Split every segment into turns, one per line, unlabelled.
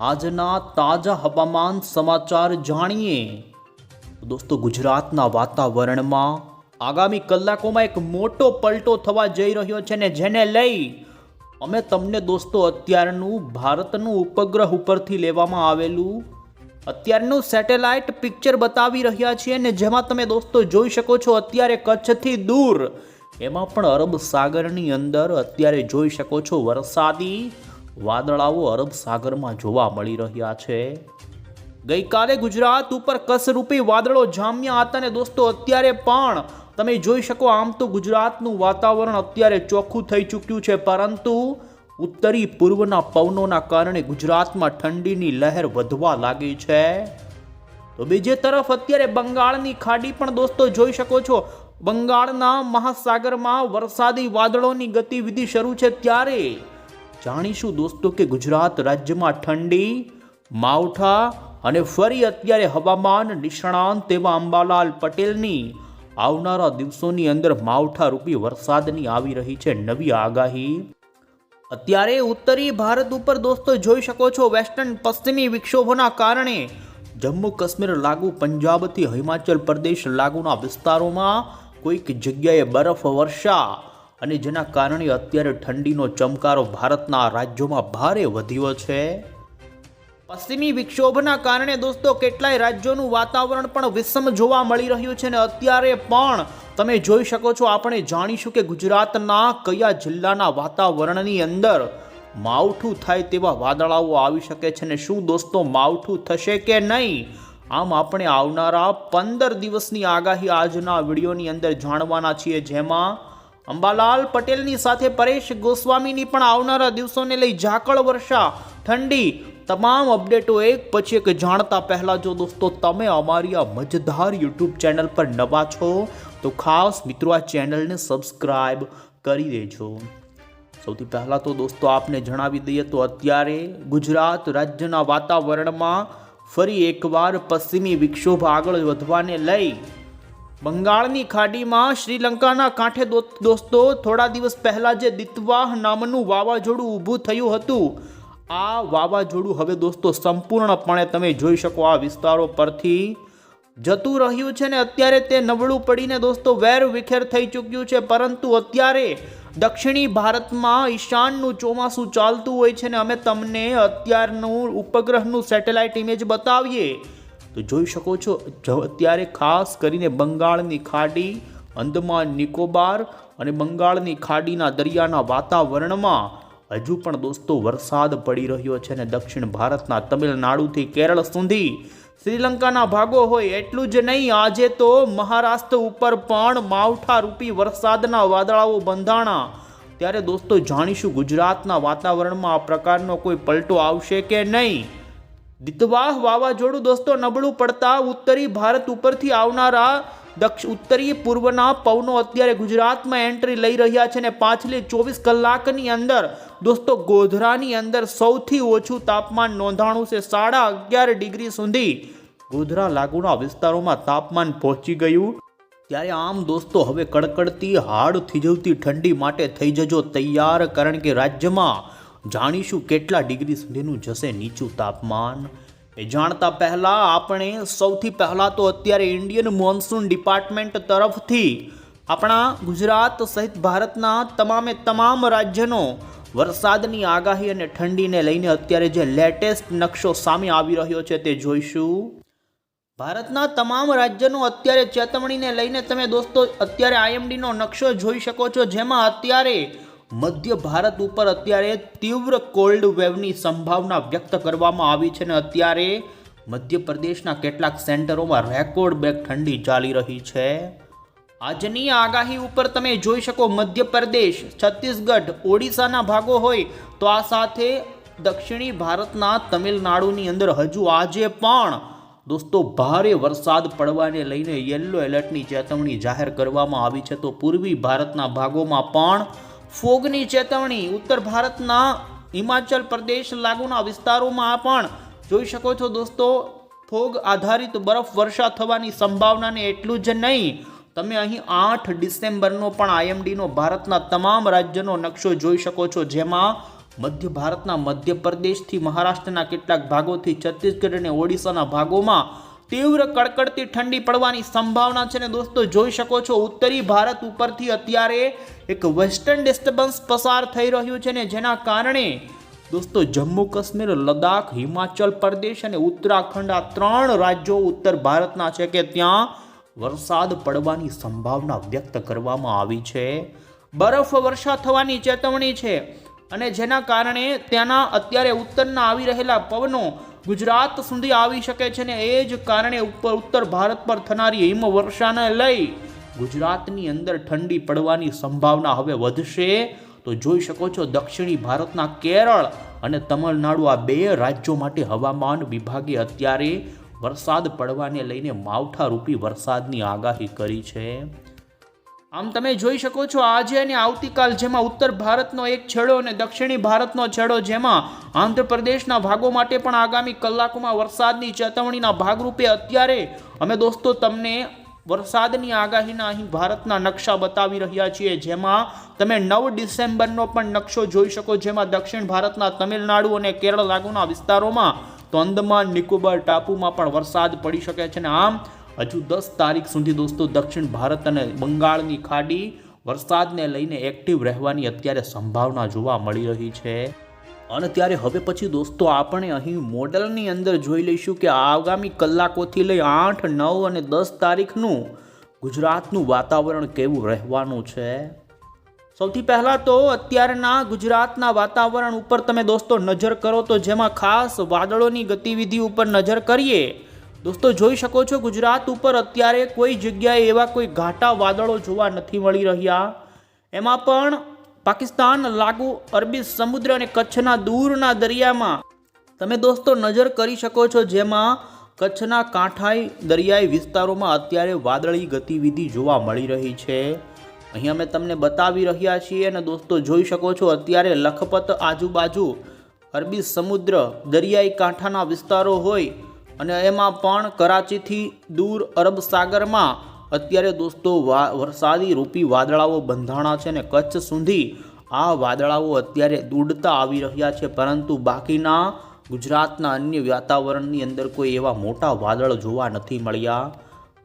આજના તાજા હવામાન સમાચાર જાણીએ. દોસ્તો, ગુજરાતના વાતાવરણમાં આગામી કલાકોમાં એક મોટો પલટો થવા જઈ રહ્યો છે ને જેને લઈ અમે તમને દોસ્તો અત્યારનું ભારતનું ઉપગ્રહ ઉપરથી લેવામાં આવેલું અત્યારનું સેટેલાઇટ પિક્ચર બતાવી રહ્યા છીએ ને જેમાં તમે દોસ્તો જોઈ શકો છો અત્યારે કચ્છથી દૂર એમાં પણ અરબ સાગરની અંદર અત્યારે જોઈ શકો છો વરસાદી વાદળાઓ અરબ સાગરમાં જોવા મળી રહ્યા છે. ગઈકાલે ગુજરાત ઉપર કસરૂપી વાદળો જામ્યા હતા ને દોસ્તો અત્યારે પણ તમે જોઈ શકો આમ તો ગુજરાતનું વાતાવરણ અત્યારે ચોખ્ખું થઈ ચૂક્યું છે, પરંતુ ઉત્તરી પૂર્વના પવનોના કારણે ગુજરાતમાં ઠંડીની લહેર વધવા લાગી છે. તો બીજી તરફ અત્યારે બંગાળની ખાડી પણ દોસ્તો જોઈ શકો છો, બંગાળના મહાસાગરમાં વરસાદી વાદળોની ગતિવિધિ શરૂ છે. ત્યારે જાણીશું દોસ્તો કે ગુજરાત રાજ્યમાં ઠંડી માવઠા અને ફરી અત્યારે હવામાન નિષ્ણાંત તેવા અંબાલાલ પટેલની આવનારા દિવસોની અંદર માવઠા રૂપી વરસાદની આવી રહી છે નવી આગાહી. અત્યારે ઉત્તરી ભારત ઉપર દોસ્તો જોઈ શકો છો વેસ્ટર્ન પશ્ચિમી વિક્ષોભોના કારણે જમ્મુ કાશ્મીર લાગુ પંજાબથી હિમાચલ પ્રદેશ લાગુના વિસ્તારોમાં કોઈક જગ્યાએ બરફ વર્ષા અને જેના કારણે અત્યારે ઠંડીનો ચમકારો ભારતના રાજ્યોમાં ભારે વધ્યો છે. પશ્ચિમી વિક્ષોભના કારણે દોસ્તો કેટલાય રાજ્યોનું વાતાવરણ પણ વિષમ જોવા મળી રહ્યું છે અને અત્યારે પણ તમે જોઈ શકો છો આપણે જાણીશું કે ગુજરાતના કયા જિલ્લાના વાતાવરણની અંદર માવઠું થાય તેવા વાદળાઓ આવી શકે છે ને શું દોસ્તો માવઠું થશે કે નહીં, આમ આપણે આવનારા 15 દિવસની આગાહી આજના વિડીયોની અંદર જાણવાના છીએ, જેમાં અંબાલાલ પટેલની સાથે પરેશ ગોસ્વામીની પણ આવનારા દિવસોને લઈ ઝાકળ વર્ષા ઠંડી તમામ અપડેટો એક પછી એક જાણતા પહેલા જો દોસ્તો તમે અમારી આ મજેદાર યુટ્યુબ ચેનલ પર નવા છો તો ખાસ મિત્રો આ ચેનલને સબસ્ક્રાઇબ કરી દેજો. સૌથી પહેલાં તો દોસ્તો આપને જણાવી દઈએ તો અત્યારે ગુજરાત રાજ્યના વાતાવરણમાં ફરી એકવાર પશ્ચિમી વિક્ષોભ આગળ વધવાને લઈ બંગાળની ખાડીમાં શ્રીલંકાના કાંઠે દોસ્તો થોડા દિવસ પહેલા જે દિતવાહ નામનું વાવાઝોડું ઊભું થયું હતું, આ વાવાઝોડું હવે દોસ્તો સંપૂર્ણપણે તમે જોઈ શકો આ વિસ્તારો પરથી જતું રહ્યું છે ને અત્યારે તે નબળું પડીને દોસ્તો વેર વિખેર થઈ ચૂક્યું છે. પરંતુ અત્યારે દક્ષિણી ભારતમાં ઈશાનનું ચોમાસું ચાલતું હોય છે ને અમે તમને અત્યારનું ઉપગ્રહનું સેટેલાઇટ ઇમેજ બતાવીએ તો જોઈ શકો છો અત્યારે ખાસ કરીને બંગાળની ખાડી, અંદમાન નિકોબાર અને બંગાળની ખાડીના દરિયાના વાતાવરણમાં હજુ પણ દોસ્તો વરસાદ પડી રહ્યો છે અને દક્ષિણ ભારતના તમિલનાડુથી કેરળ સુધી શ્રીલંકાના ભાગો હોય એટલું જ નહીં, આજે તો મહારાષ્ટ્ર ઉપર પણ માવઠા રૂપી વરસાદના વાદળાઓ બંધાણા. ત્યારે દોસ્તો જાણીશું ગુજરાતના વાતાવરણમાં આ પ્રકારનો કોઈ પલટો આવશે કે નહીં. દિતવાહ વાવાઝોડું દોસ્તો નબળું પડતા ઉત્તરી ભારત ઉપરથી આવનારા ઉત્તરી પૂર્વના પવનો અત્યારે ગુજરાતમાં એન્ટ્રી લઈ રહ્યા છે ને પાછલી 24 કલાકની અંદર દોસ્તો ગોધરાની અંદર સૌથી ઓછું તાપમાન નોંધાણું છે. 11.5 ડિગ્રી સુધી ગોધરા લાગુના વિસ્તારોમાં તાપમાન પહોંચી ગયું. ત્યારે આમ દોસ્તો હવે કડકડતી હાડ થીજવતી ઠંડી માટે થઈ જજો તૈયાર, કારણ કે રાજ્યમાં જાણીશું કેટલા ડિગ્રી સુધીનું જશે નીચું તાપમાન. એ જાણતા પહેલા આપણે સૌથી પહેલા તો અત્યારે ઇન્ડિયન મોન્સૂન ડિપાર્ટમેન્ટ તરફથી આપણા ગુજરાત સહિત ભારતના તમામ રાજ્યનો વરસાદની આગાહી અને ઠંડીને લઈને અત્યારે જે લેટેસ્ટ નકશો સામે આવી રહ્યો છે તે જોઈશું. ભારતના તમામ રાજ્યનો અત્યારે ચેતવણીને લઈને તમે દોસ્તો અત્યારે આઈએમડીનો નકશો જોઈ શકો છો, જેમાં અત્યારે મધ્ય ભારત ઉપર અત્યારે તીવ્ર કોલ્ડ વેવની સંભાવના વ્યક્ત કરવામાં આવી છે અને અત્યારે મધ્યપ્રદેશના કેટલાક સેન્ટરોમાં રેકોર્ડ બ્રેક ઠંડી ચાલી રહી છે. આજની આગાહી ઉપર તમે જોઈ શકો મધ્યપ્રદેશ, છત્તીસગઢ, ઓડિશાના ભાગો હોય તો આ સાથે દક્ષિણી ભારતના તમિલનાડુની અંદર હજુ આજે પણ દોસ્તો ભારે વરસાદ પડવાને લઈને યલો એલર્ટની ચેતવણી જાહેર કરવામાં આવી છે. તો પૂર્વી ભારતના ભાગોમાં પણ ફોગની ચેતવણી, ઉત્તર ભારતના હિમાચલ પ્રદેશ લાગુના વિસ્તારોમાં પણ જોઈ શકો છો દોસ્તો ફોગ આધારિત બરફ વર્ષા થવાની સંભાવનાને એટલું જ નહીં, તમે અહીં 8 ડિસેમ્બરનો પણ આઈએમડીનો ભારતના તમામ રાજ્યનો નકશો જોઈ શકો છો, જેમાં મધ્ય ભારતના મધ્યપ્રદેશથી મહારાષ્ટ્રના કેટલાક ભાગોથી છત્તીસગઢ અને ઓડિશાના ભાગોમાં તીવ્ર કડકડતી ઠંડી પડવાની સંભાવના છે. ને દોસ્તો જોઈ શકો છો ઉત્તરી ભારત ઉપરથી અત્યારે એક વેસ્ટર્ન ડિસ્ટર્બન્સ પસાર થઈ રહ્યું છે ને જેના કારણે દોસ્તો જમ્મુ કાશ્મીર, લદ્દાખ, હિમાચલ પ્રદેશ અને ઉત્તરાખંડ આ 3 રાજ્યો ઉત્તર ભારતના છે કે ત્યાં વરસાદ પડવાની સંભાવના વ્યક્ત કરવામાં આવી છે. બરફ વર્ષા થવાની ચેતવણી છે અને જેના કારણે ત્યાંના અત્યારે ઉત્તરના આવી રહેલા પવનો ગુજરાત સુધી આવી શકે છે ને એ જ કારણે ઉત્તર ભારત પર થનારી હિમવર્ષાને લઈ ગુજરાતની અંદર ઠંડી પડવાની સંભાવના હવે વધશે. તો જોઈ શકો છો દક્ષિણી ભારતના કેરળ અને તમિલનાડુ આ 2 રાજ્યો માટે હવામાન વિભાગે અત્યારે વરસાદ પડવાને લઈને માવઠારૂપી વરસાદની આગાહી કરી છે. આમ તમે જોઈ શકો છો આજે અને આવતીકાલ જેમાં ઉત્તર ભારતનો એક છેડો અને દક્ષિણી ભારતનો છેડો જેમાં આંધ્રપ્રદેશના ભાગો માટે પણ આગામી કલાકોમાં વરસાદની ચેતવણીના ભાગરૂપે અત્યારે અમે દોસ્તો તમને વરસાદની આગાહીના અહીં ભારતના નકશા બતાવી રહ્યા છીએ જેમાં તમે 9 ડિસેમ્બરનો પણ નકશો જોઈ શકો જેમાં દક્ષિણ ભારતના તમિલનાડુ અને કેરળ લાગુના વિસ્તારોમાં તો અંદમાન નિકોબાર ટાપુમાં પણ વરસાદ પડી શકે છે. અને આમ હજુ 10 તારીખ સુધી દોસ્તો દક્ષિણ ભારત અને બંગાળની ખાડી વરસાદને લઈને એક્ટિવ રહેવાની અત્યારે સંભાવના જોવા મળી રહી છે. અને ત્યારે હવે પછી દોસ્તો આપણે અહીં મોડલની અંદર જોઈ લઈશું કે આગામી કલાકોથી લઈ 8, 9 અને 10 તારીખનું ગુજરાતનું વાતાવરણ કેવું રહેવાનું છે. સૌથી પહેલાં તો અત્યારના ગુજરાતના વાતાવરણ ઉપર તમે દોસ્તો નજર કરો તો જેમાં ખાસ વાદળોની ગતિવિધિ ઉપર નજર કરીએ દોસ્તો જોઈ શકો છો ગુજરાત ઉપર અત્યારે કોઈ જગ્યાએ એવા કોઈ ઘાટા વાદળો જોવા નથી મળી રહ્યા. એમાં પણ પાકિસ્તાન લાગુ અરબી સમુદ્ર અને કચ્છના દૂરના દરિયામાં તમે દોસ્તો નજર કરી શકો છો જેમાં કચ્છના કાંઠાઈ દરિયાઈ વિસ્તારોમાં અત્યારે વાદળી ગતિવિધિ જોવા મળી રહી છે. અહીં અમે તમને બતાવી રહ્યા છીએ અને દોસ્તો જોઈ શકો છો અત્યારે લખપત આજુબાજુ અરબી સમુદ્ર દરિયાઈ કાંઠાના વિસ્તારો હોય અને એમાં પણ કરાચીથી દૂર અરબ સાગરમાં અત્યારે દોસ્તો વરસાદી રૂપી વાદળાઓ બંધાણા છે અને કચ્છ સુધી આ વાદળાઓ અત્યારે દૂડતા આવી રહ્યા છે. પરંતુ બાકીના ગુજરાતના અન્ય વાતાવરણની અંદર કોઈ એવા મોટા વાદળ જોવા નથી મળ્યા.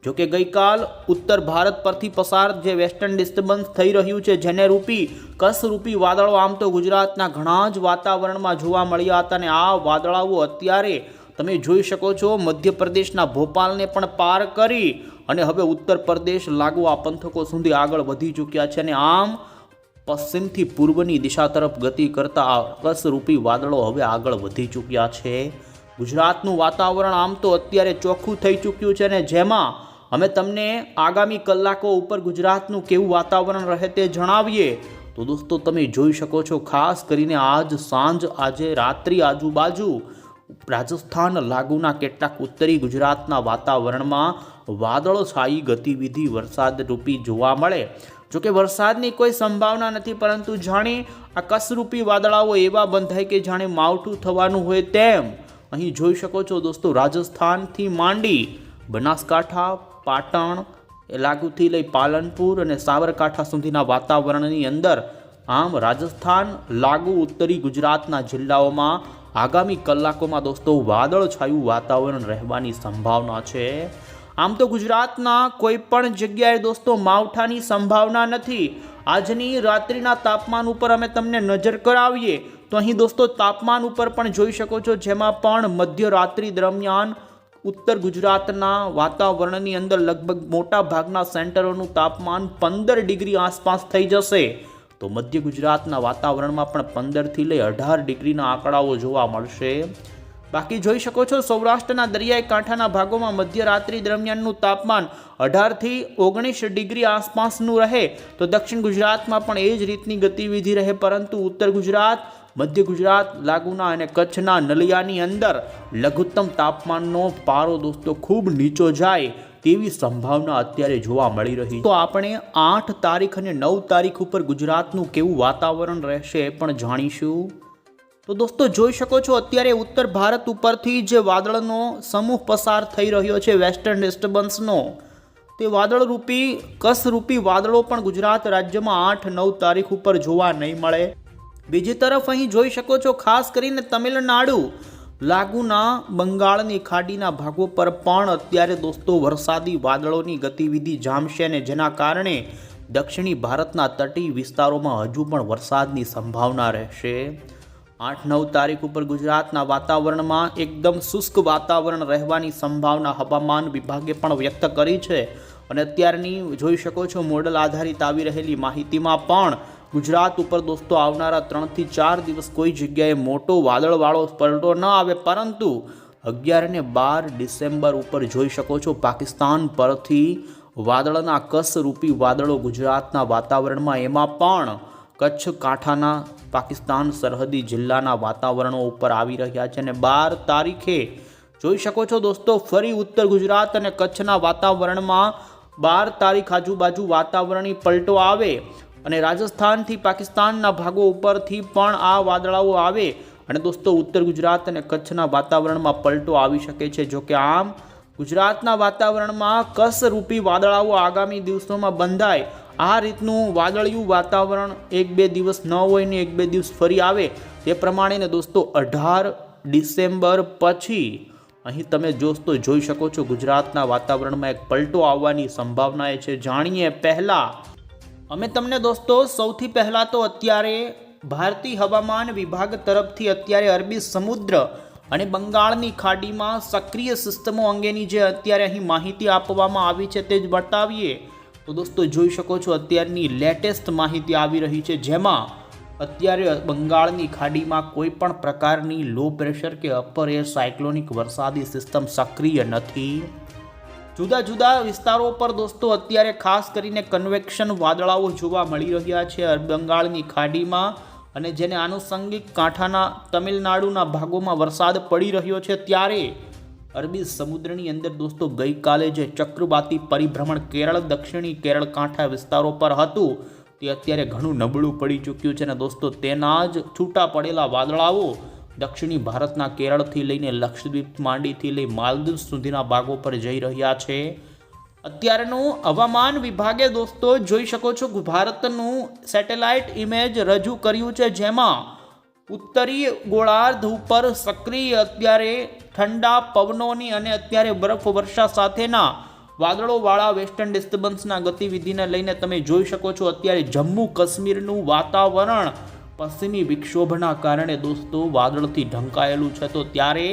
જોકે ગઈકાલ ઉત્તર ભારત પરથી પસાર જે વેસ્ટર્ન ડિસ્ટર્બન્સ થઈ રહ્યું છે જેને રૂપી કસરૂપી વાદળો આમ તો ગુજરાતના ઘણા જ વાતાવરણમાં જોવા મળ્યા હતા અને આ વાદળાઓ અત્યારે તમે જોઈ શકો છો મધ્યપ્રદેશના ભોપાલને પણ પાર કરી અને હવે ઉત્તર પ્રદેશ લાગુ આ પંથકો સુધી આગળ વધી ચૂક્યા છે. અને આમ પશ્ચિમથી પૂર્વની દિશા તરફ ગતિ કરતા આ કસરૂપી વાદળો હવે આગળ વધી ચૂક્યા છે. ગુજરાતનું વાતાવરણ આમ તો અત્યારે ચોખ્ખું થઈ ચૂક્યું છે અને જેમાં અમે તમને આગામી કલાકો ઉપર ગુજરાતનું કેવું વાતાવરણ રહે તે જણાવીએ તો દોસ્તો તમે જોઈ શકો છો ખાસ કરીને આજ સાંજ આજે રાત્રિ આજુબાજુ રાજસ્થાન લાગુના કેટલાક ઉત્તરી ગુજરાતના વાતાવરણમાં વાદળછાઈ ગતિવિધિ વરસાદ રૂપી જોવા મળે. જોકે વરસાદની કોઈ સંભાવના નથી પરંતુ જાણે આ કસરૂપી વાદળાઓ એવા બંધાય કે જાણે માવઠું થવાનું હોય તેમ અહીં જોઈ શકો છો દોસ્તો. રાજસ્થાનથી માંડી બનાસકાંઠા, પાટણ લાગુથી લઈ પાલનપુર અને સાબરકાંઠા સુધીના વાતાવરણની અંદર આમ રાજસ્થાન લાગુ ઉત્તરી ગુજરાતના જિલ્લાઓમાં આગામી કલાકોમાં દોસ્તો વાદળછાયું વાતાવરણ રહેવાની સંભાવના છે. આમ તો ગુજરાતના કોઈ પણ જગ્યાએ દોસ્તો માવઠાની સંભાવના નથી. આજની રાત્રિના તાપમાન ઉપર અમે તમને નજર કરાવીએ તો અહીં દોસ્તો તાપમાન ઉપર પણ જોઈ શકો છો જેમાં પણ મધ્યરાત્રિ દરમિયાન ઉત્તર ગુજરાતના વાતાવરણની અંદર લગભગ મોટા ભાગના સેન્ટરોનું તાપમાન 15 ડિગ્રી આસપાસ થઈ જશે. તો મધ્ય ગુજરાતના વાતાવરણમાં પણ 15થી લઈ 18 ડિગ્રીના આંકડાઓ જોવા મળશે. બાકી જોઈ શકો છો સૌરાષ્ટ્રના દરિયાઈ કાંઠાના ભાગોમાં મધ્યરાત્રિ દરમિયાનનું તાપમાન 18થી 19 ડિગ્રી આસપાસનું રહે તો દક્ષિણ ગુજરાતમાં પણ એ જ રીતની ગતિવિધિ રહે. પરંતુ ઉત્તર ગુજરાત, મધ્ય ગુજરાત લાગુના અને કચ્છના નલિયાની અંદર લઘુત્તમ તાપમાનનો પારો દોસ્તો ખૂબ નીચો જાય તેવી સંભાવના અત્યારે જોવા મળી રહી. તો આપણે 8 તારીખ અને 9 તારીખ ઉપર ગુજરાતનું કેવું વાતાવરણ રહેશે એ પણ જાણીશું. તો દોસ્તો જોઈ શકો છો અત્યારે ઉત્તર ભારત ઉપરથી જે વાદળનો સમૂહ પસાર થઈ રહ્યો છે વેસ્ટર્ન ડિસ્ટર્બન્સનો, તે વાદળરૂપી કસરૂપી વાદળો પણ ગુજરાત રાજ્યમાં 8-9 તારીખ ઉપર જોવા નહીં મળે. બીજી તરફ અહીં જોઈ શકો છો ખાસ કરીને તમિલનાડુ લાગુના બંગાળની ખાડીના ભાગો પર પણ અત્યારે દોસ્તો વરસાદી વાદળોની ગતિવિધિ જામશે અને જેના કારણે દક્ષિણી ભારતના તટીય વિસ્તારોમાં હજુ પણ વરસાદની સંભાવના રહેશે. 8-9 તારીખ ઉપર ગુજરાતના વાતાવરણમાં એકદમ શુષ્ક વાતાવરણ રહેવાની સંભાવના હવામાન વિભાગે પણ વ્યક્ત કરી છે અને અત્યારની જોઈ શકો છો મોડલ આધારિત આવી રહેલી માહિતીમાં પણ ગુજરાત ઉપર દોસ્તો આવનારા 3 થી 4 દિવસ કોઈ જગ્યાએ મોટો વાદળવાળો પલટો ન આવે, પરંતુ 11 અને 12 ડિસેમ્બર ઉપર જોઈ શકો છો પાકિસ્તાન પરથી વાદળના કસરૂપી વાદળો ગુજરાતના વાતાવરણમાં, એમાં પણ કચ્છ કાંઠાના પાકિસ્તાન સરહદી જિલ્લાના વાતાવરણો ઉપર આવી રહ્યા છે અને 12 તારીખે જોઈ શકો છો દોસ્તો ફરી ઉત્તર ગુજરાત અને કચ્છના વાતાવરણમાં 12 તારીખ આજુબાજુ વાતાવરણી પલટો આવે અને રાજસ્થાનથી પાકિસ્તાનના ભાગો ઉપરથી પણ આ વાદળાઓ આવે અને દોસ્તો ઉત્તર ગુજરાત અને કચ્છના વાતાવરણમાં પલટો આવી શકે છે. જો કે આમ ગુજરાતના વાતાવરણમાં કસરૂપી વાદળાઓ આગામી દિવસોમાં બંધાય, આ રીતનું વાદળિયું વાતાવરણ 1-2 દિવસ ન હોય ને 1-2 દિવસ ફરી આવે તે પ્રમાણે દોસ્તો 18 ડિસેમ્બર પછી અહીં તમે દોસ્તો જોઈ શકો છો ગુજરાતના વાતાવરણમાં એક પલટો આવવાની સંભાવના છે. જાણીએ પહેલા અમે તમને દોસ્તો સૌથી પહેલાં તો અત્યારે ભારતીય હવામાન વિભાગ તરફથી અત્યારે અરબી સમુદ્ર અને બંગાળની ખાડીમાં સક્રિય સિસ્ટમો અંગેની જે અત્યારે અહીં માહિતી આપવામાં આવી છે તે જ બતાવીએ તો દોસ્તો જોઈ શકો છો અત્યારની લેટેસ્ટ માહિતી આવી રહી છે, જેમાં અત્યારે બંગાળની ખાડીમાં કોઈ પણ પ્રકારની લો પ્રેશર કે અપર એર સાયક્લોનિક વરસાદી સિસ્ટમ સક્રિય નથી. જુદા જુદા વિસ્તારો પર દોસ્તો અત્યારે ખાસ કરીને કન્વેક્શન વાદળાઓ જોવા મળી રહ્યા છે બંગાળની ખાડીમાં અને જેને આનુષંગિક કાંઠાના તમિલનાડુના ભાગોમાં વરસાદ પડી રહ્યો છે. ત્યારે અરબી સમુદ્રની અંદર દોસ્તો ગઈકાલે જે ચક્રવાતી પરિભ્રમણ કેરળ દક્ષિણી કેરળ કાંઠા વિસ્તારો પર હતું તે અત્યારે ઘણું નબળું પડી ચૂક્યું છે અને દોસ્તો તેના જ છૂટા પડેલા વાદળાઓ દક્ષિણી ભારતના કેરળથી લઈને લક્ષદ્વીપ માંડીથી લઈ માલદીવ સુધીના ભાગો પર જઈ રહ્યા છે. અત્યારનું હવામાન વિભાગે દોસ્તો જોઈ શકો છો ભારતનું સેટેલાઇટ ઇમેજ રજૂ કર્યું છે, જેમાં ઉત્તરીય ગોળાર્ધ ઉપર સક્રિય અત્યારે ઠંડા પવનોની અને અત્યારે બરફ વર્ષા સાથેના વાદળોવાળા વેસ્ટર્ન ડિસ્ટર્બન્સના ગતિવિધિને લઈને તમે જોઈ શકો છો અત્યારે જમ્મુ કાશ્મીરનું વાતાવરણ પશ્ચિમી વિક્ષોભના કારણે દોસ્તો વાદળથી ઢંકાયેલું છે. તો ત્યારે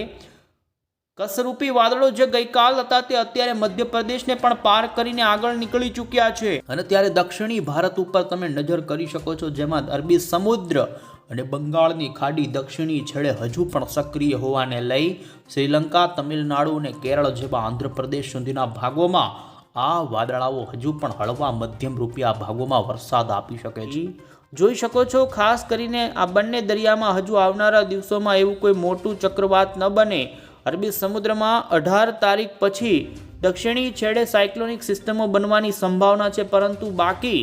કસરૂપી વાદળો જે ગઈકાલ હતા તે અત્યારે મધ્યપ્રદેશને પણ પાર કરીને આગળ નીકળી ચૂક્યા છે અને ત્યારે દક્ષિણી ભારત ઉપર તમે નજર કરી શકો છો, જેમાં અરબી સમુદ્ર અને બંગાળની ખાડી દક્ષિણી છેડે હજુ પણ સક્રિય હોવાને લઈ શ્રીલંકા, તમિલનાડુ અને કેરળ જેવા આંધ્રપ્રદેશ સુધીના ભાગોમાં આ વાદળાઓ હજુ પણ હળવા મધ્યમ રૂપિયા ભાગોમાં વરસાદ આપી શકે છે. જોઈ શકો છો ખાસ કરીને આ બંને દરિયામાં હજુ આવનારા દિવસોમાં એવું કોઈ મોટું ચક્રવાત ન બને. અરબી સમુદ્રમાં 18 તારીખ પછી દક્ષિણી છેડે સાયક્લોનિક સિસ્ટમો બનવાની સંભાવના છે, પરંતુ બાકી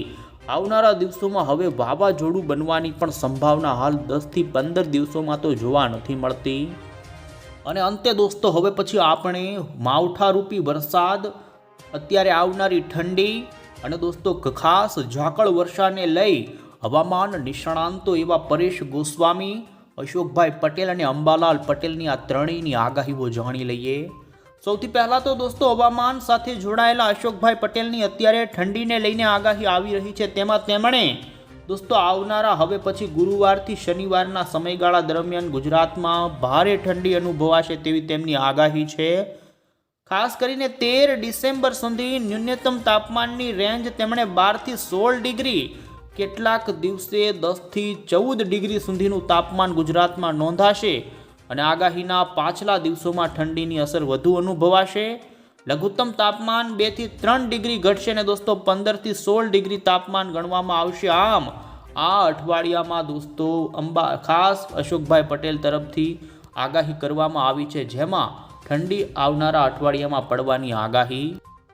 આવનારા દિવસોમાં હવે વાવાઝોડું બનવાની પણ સંભાવના હાલ 10 થી 15 દિવસોમાં તો જોવા નથી મળતી. અને અંતે દોસ્તો હવે પછી આપણે માવઠારૂપી વરસાદ, અત્યારે આવનારી ઠંડી અને દોસ્તો ખાસ ઝાકળ વર્ષાને લઈ હવામાન નિષ્ણાંતો એવા પરેશ ગોસ્વામી, અશોકભાઈ પટેલ અને અંબાલાલ પટેલની આ ત્રણેયની આગાહીઓ જાણી લઈએ. સૌથી પહેલાં તો દોસ્તો હવામાન સાથે જોડાયેલા અશોકભાઈ પટેલની અત્યારે ઠંડીને લઈને આગાહી આવી રહી છે. તેમાં તેમણે દોસ્તો આવનારા હવે પછી ગુરુવારથી શનિવારના સમયગાળા દરમિયાન ગુજરાતમાં ભારે ઠંડી અનુભવાશે તેવી તેમની આગાહી છે. ખાસ કરીને 13 ડિસેમ્બર સુધી ન્યૂનતમ તાપમાનની રેન્જ તેમણે 12 થી 16 ડિગ્રી, કેટલાક દિવસે 10 થી 14 ડિગ્રી સુધીનું તાપમાન ગુજરાતમાં નોંધાશે અને આગાહીના પાછલા દિવસોમાં ઠંડીની અસર વધુ અનુભવાશે. લઘુત્તમ તાપમાન 2 થી 3 ડિગ્રી ઘટશે અને દોસ્તો 15 થી 16 ડિગ્રી તાપમાન ગણવામાં આવશે. આમ આ અઠવાડિયામાં દોસ્તો ખાસ અશોકભાઈ પટેલ તરફથી આગાહી કરવામાં આવી છે, જેમાં ઠંડી આવનારા અઠવાડિયામાં પડવાની આગાહી.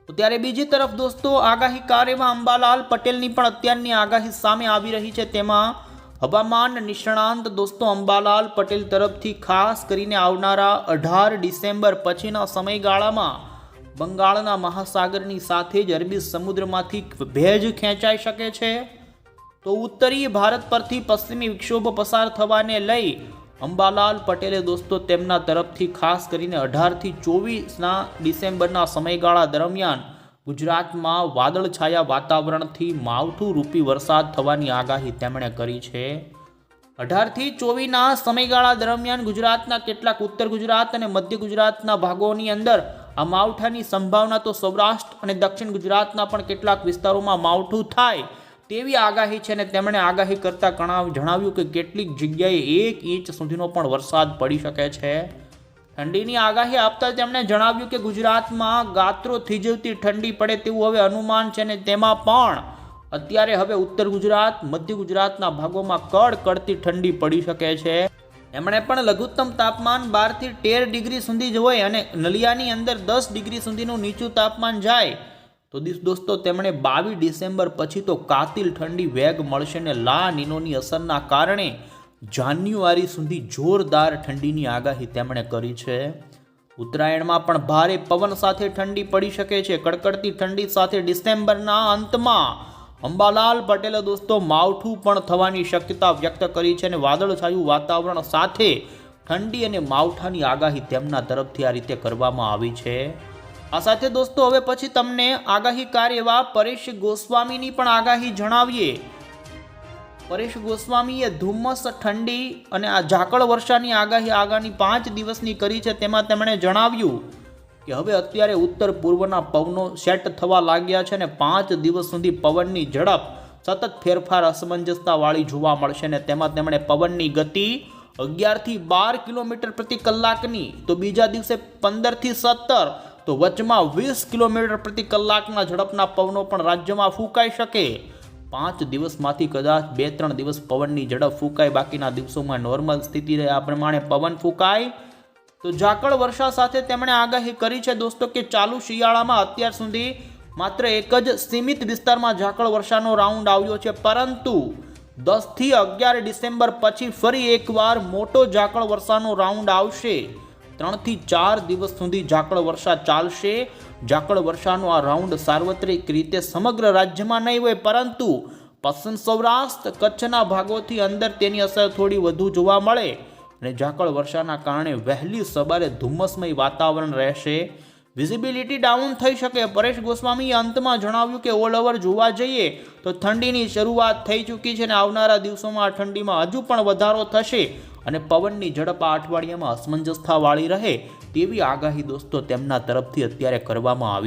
ત્યારે બીજી તરફ દોસ્તો આગાહીકાર એવા અંબાલાલ પટેલની પણ અત્યારની આગાહી સામે આવી રહી છે. તેમાં હવામાન નિષ્ણાંત દોસ્તો અંબાલાલ પટેલ તરફથી ખાસ કરીને આવનારા 18 ડિસેમ્બર પછીના સમયગાળામાં બંગાળના મહાસાગરની સાથે જ અરબી સમુદ્રમાંથી ભેજ ખેંચાઈ શકે છે. તો ઉત્તરીય ભારત પરથી પશ્ચિમી વિક્ષોભ પસાર થવાને લઈ અંબાલાલ પટેલે દોસ્તો તેમના તરફથી ખાસ કરીને 18 થી 24 ડિસેમ્બરના સમયગાળા દરમિયાન ગુજરાતમાં વાદળછાયા વાતાવરણથી માવઠું રૂપી વરસાદ થવાની આગાહી તેમણે કરી છે। 18 થી 24 સમયગાળા દરમિયાન ગુજરાતના કેટલાક ઉત્તર ગુજરાત અને મધ્ય ગુજરાતના ભાગોની અંદર આ માવઠાની સંભાવના, તો સૌરાષ્ટ્ર અને દક્ષિણ ગુજરાતના પણ કેટલાક વિસ્તારોમાં માવઠું થાય તેવી આગાહી છે। અને તેમણે આગાહી કરતા જણાવ્યું કે કેટલીક જગ્યાએ 1 ઇંચ સુધીનો પણ વરસાદ પડી શકે છે। ઠંડીની આગાહી આપતા તેમણે જણાવ્યું કે ગુજરાતમાં ગાત્રો થીજવતી ઠંડી પડે તેવું હવે અનુમાન છે અને તેમાં પણ અત્યારે હવે ઉત્તર ગુજરાત, મધ્ય ગુજરાતના ભાગોમાં કડકડતી ઠંડી પડી શકે છે। એમણે પણ લઘુત્તમ તાપમાન 12 થી 13 ડિગ્રી સુધી જ હોય અને નલિયાની અંદર 10 ડિગ્રી સુધીનું નીચું તાપમાન જાય તો દોસ્તો તેમણે 22 ડિસેમ્બર પછી તો કાતિલ ઠંડી વેગ મળશે ને લા નીનોની અસરના કારણે જાન્યુઆરી સુધી જોરદાર ઠંડીની આગાહી તેમણે કરી છે। ઉત્તરાયણમાં પણ ભારે પવન સાથે ઠંડી પડી શકે છે। કડકડતી ઠંડી સાથે ડિસેમ્બરના અંતમાં અંબાલાલ પટેલે દોસ્તો માવઠું પણ થવાની શક્યતા વ્યક્ત કરી છે અને વાદળછાયું વાતાવરણ સાથે ઠંડી અને માવઠાની આગાહી તેમના તરફથી આ રીતે કરવામાં આવી છે। આ સાથે દોસ્તો હવે પછી તમને આગાહીકાર એવા પરેશ ગોસ્વામીની પણ આગાહી જણાવીએ। પરેશ ગોસ્વામીએ ધુમ્મસ, ઠંડી અને આ ઝાકળ વર્ષાની આગાહી આગામી 5 દિવસની કરી છે। તેમાં તેમણે જણાવ્યું કે હવે અત્યારે ઉત્તર પૂર્વના પવનો સેટ થવા લાગ્યા છે અને 5 દિવસ સુધી પવનની ઝડપ સતત ફેરફાર અસમંજસતાવાળી જોવા મળશે અને તેમાં તેમણે પવનની ગતિ 11 થી 12 કિલોમીટર પ્રતિ કલાકની, તો બીજા દિવસે 15 થી 17, તો વચમાં 20 કિલોમીટર પ્રતિ કલાકના ઝડપના પવનો પણ રાજ્યમાં ફૂંકાઈ શકે। 5 દિવસમાંથી કદાચ 2-3 દિવસ પવનની ઝડપ ફૂંકાય, બાકીના દિવસોમાં નોર્મલ સ્થિતિ રહે આ પ્રમાણે પવન ફૂંકાય। તો ઝાકળ વર્ષા સાથે તેમણે આગાહી કરી છે દોસ્તો કે ચાલુ શિયાળામાં અત્યાર સુધી માત્ર એક જ સીમિત વિસ્તારમાં ઝાકળ વર્ષાનો રાઉન્ડ આવ્યો છે, પરંતુ 10 થી 11 ડિસેમ્બર પછી ફરી એકવાર મોટો ઝાકળ વર્ષાનો રાઉન્ડ આવશે। 3 થી 4 દિવસ સુધી ઝાકળ વર્ષા ચાલશે। ઝાકળ વર્ષાનો આ રાઉન્ડ સાર્વત્રિક રીતે સમગ્ર રાજ્યમાં નહીં હોય, પરંતુ પશ્ચિમ સૌરાષ્ટ્ર, કચ્છના ભાગોથી અંદર તેની અસર થોડી વધુ જોવા મળે અને ઝાકળ વર્ષાના કારણે વહેલી સવારે ધુમ્મસમય વાતાવરણ રહેશે। વિઝિબિલિટી ડાઉન થઈ શકે। પરેશ ગોસ્વામીએ અંતમાં જણાવ્યું કે ઓલ ઓવર જોવા જઈએ તો ઠંડીની શરૂઆત થઈ ચૂકી છે અને આવનારા દિવસોમાં આ ઠંડીમાં હજુ પણ વધારો થશે અને પવનની ઝડપ આ અઠવાડિયામાં અસમંજસતાવાળી રહે તેવી આગાહી દોસ્તો તેમના તરફથી અત્યારે કરવામાં આવી